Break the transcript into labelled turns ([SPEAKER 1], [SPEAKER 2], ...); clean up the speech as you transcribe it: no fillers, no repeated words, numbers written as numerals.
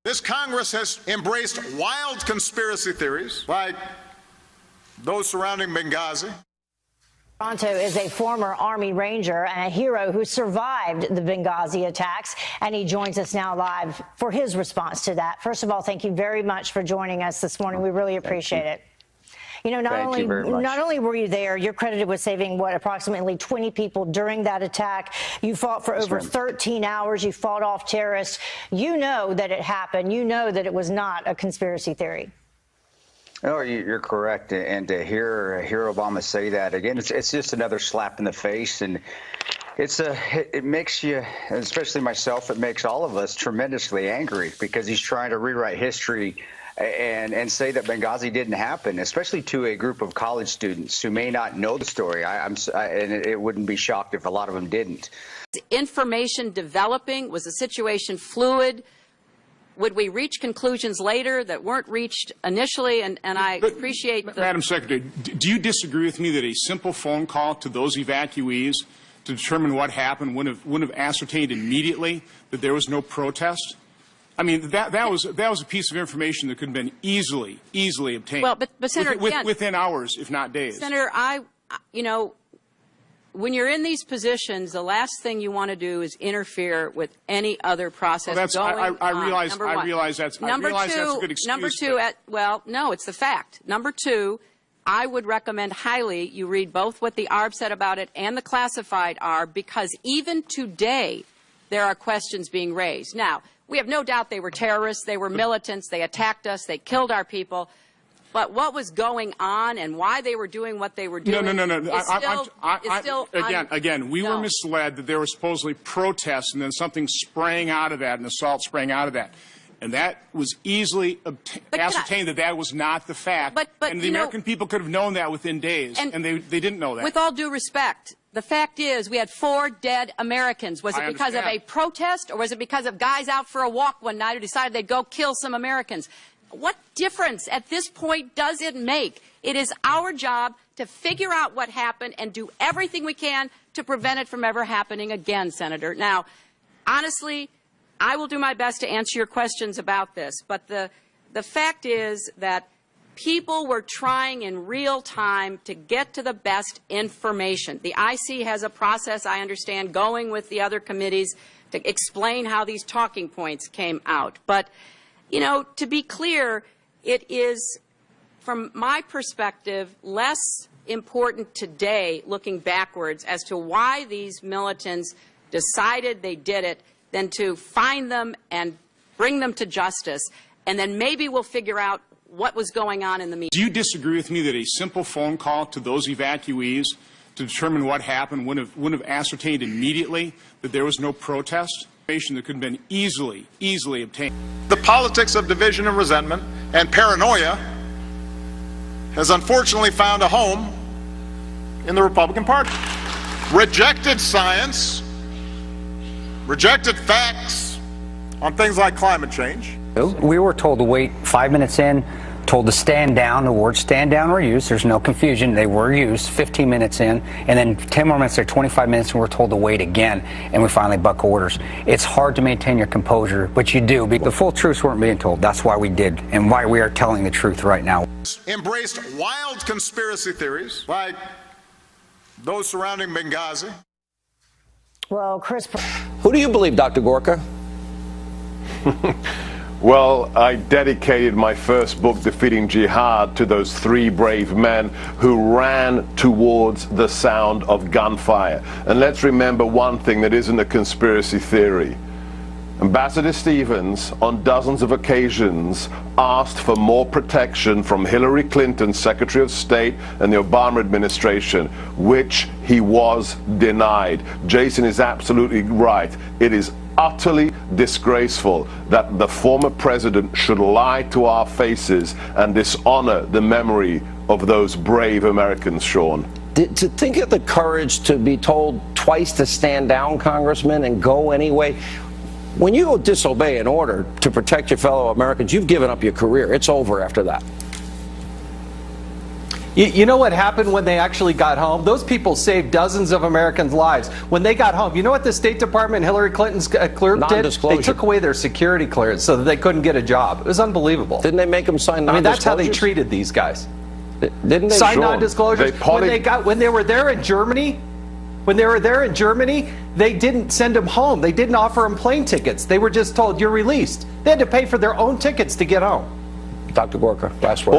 [SPEAKER 1] This Congress has embraced wild conspiracy theories like those surrounding Benghazi.
[SPEAKER 2] Paronto is a former Army Ranger and a hero who survived the Benghazi attacks, and he joins us now live for his response to that. First of all, thank you very much for joining us this morning. We really appreciate it. You know, not only were you there, you're credited with saving, approximately 20 people during that attack. You fought for over 13 hours. You fought off terrorists. You know that it happened. You know that it was not a conspiracy theory.
[SPEAKER 3] Oh, you're correct. And to hear Obama say that again, it's just another slap in the face. And it makes you, especially myself, it makes all of us tremendously angry because he's trying to rewrite history and say that Benghazi didn't happen, especially to a group of college students who may not know the story. And it wouldn't be shocked if a lot of them didn't.
[SPEAKER 4] Information developing, was the situation fluid? Would we reach conclusions later that weren't reached initially? And I appreciate the...
[SPEAKER 5] Madam Secretary, do you disagree with me that a simple phone call to those evacuees to determine what happened wouldn't have ascertained immediately that there was no protest? I mean, that was a piece of information that could have been easily obtained.
[SPEAKER 4] Well, but Senator,
[SPEAKER 5] within hours, if not days.
[SPEAKER 4] Senator, you know, when you're in these positions, the last thing you want to do is interfere with any other process going on.
[SPEAKER 5] I realize that's a good excuse.
[SPEAKER 4] Number two, well, no, it's the fact. Number two, I would recommend highly you read both what the ARB said about it and the classified ARB, because even today there are questions being raised. Now, we have no doubt they were terrorists, they were militants, they attacked us, they killed our people. But what was going on and why they were doing what they were doing
[SPEAKER 5] Again, we were misled that there were supposedly protests and then something sprang out of that, an assault sprang out of that. And that was easily ascertained that was not the fact. And the American people could have known that within days, and they didn't know that.
[SPEAKER 4] With all due respect, the fact is we had 4 dead Americans. Was it because of a protest, or was it because of guys out for a walk one night who decided they'd go kill some Americans? What difference at this point does it make? It is our job to figure out what happened and do everything we can to prevent it from ever happening again, Senator. Now, honestly, I will do my best to answer your questions about this, but the fact is that people were trying in real time to get to the best information. The IC has a process, I understand, going with the other committees to explain how these talking points came out. But, you know, to be clear, it is, from my perspective, less important today, looking backwards, as to why these militants decided they did it, than to find them and bring them to justice, and then maybe we'll figure out what was going on in the media.
[SPEAKER 5] Do you disagree with me that a simple phone call to those evacuees to determine what happened wouldn't have ascertained immediately that there was no protest? Information that could have been easily obtained.
[SPEAKER 1] The politics of division and resentment and paranoia has unfortunately found a home in the Republican Party. Rejected science, rejected facts on things like climate change.
[SPEAKER 6] We were told to wait 5 minutes in, told to stand down. The words stand down were used. There's no confusion. They were used 15 minutes in, and then 10 more minutes or 25 minutes, and we're told to wait again, and we finally buck orders. It's hard to maintain your composure, but you do. The full truths weren't being told. That's why we did, and why we are telling the truth right now.
[SPEAKER 1] Embraced wild conspiracy theories like those surrounding Benghazi.
[SPEAKER 2] Well, Kris...
[SPEAKER 7] Who do you believe, Dr. Gorka?
[SPEAKER 8] Well, I dedicated my first book, Defeating Jihad, to those 3 brave men who ran towards the sound of gunfire. And let's remember one thing that isn't a conspiracy theory. Ambassador Stevens, on dozens of occasions, asked for more protection from Hillary Clinton, Secretary of State, and the Obama administration, which he was denied. Jason is absolutely right. It is utterly disgraceful that the former president should lie to our faces and dishonor the memory of those brave Americans, Sean.
[SPEAKER 7] To think of the courage to be told twice to stand down, Congressman, and go anyway. When you disobey an order to protect your fellow Americans, you've given up your career. It's over after that.
[SPEAKER 9] You know what happened when they actually got home? Those people saved dozens of Americans' lives. When they got home, you know what the State Department, Hillary Clinton's clerk did? They took away their security clearance so that they couldn't get a job. It was unbelievable.
[SPEAKER 7] Didn't they make them sign non-disclosures?
[SPEAKER 9] I mean, that's how they treated these guys.
[SPEAKER 7] Didn't they
[SPEAKER 9] sign non-disclosures? When they were there in Germany, they didn't send them home. They didn't offer them plane tickets. They were just told, you're released. They had to pay for their own tickets to get home.
[SPEAKER 7] Dr. Gorka, last word.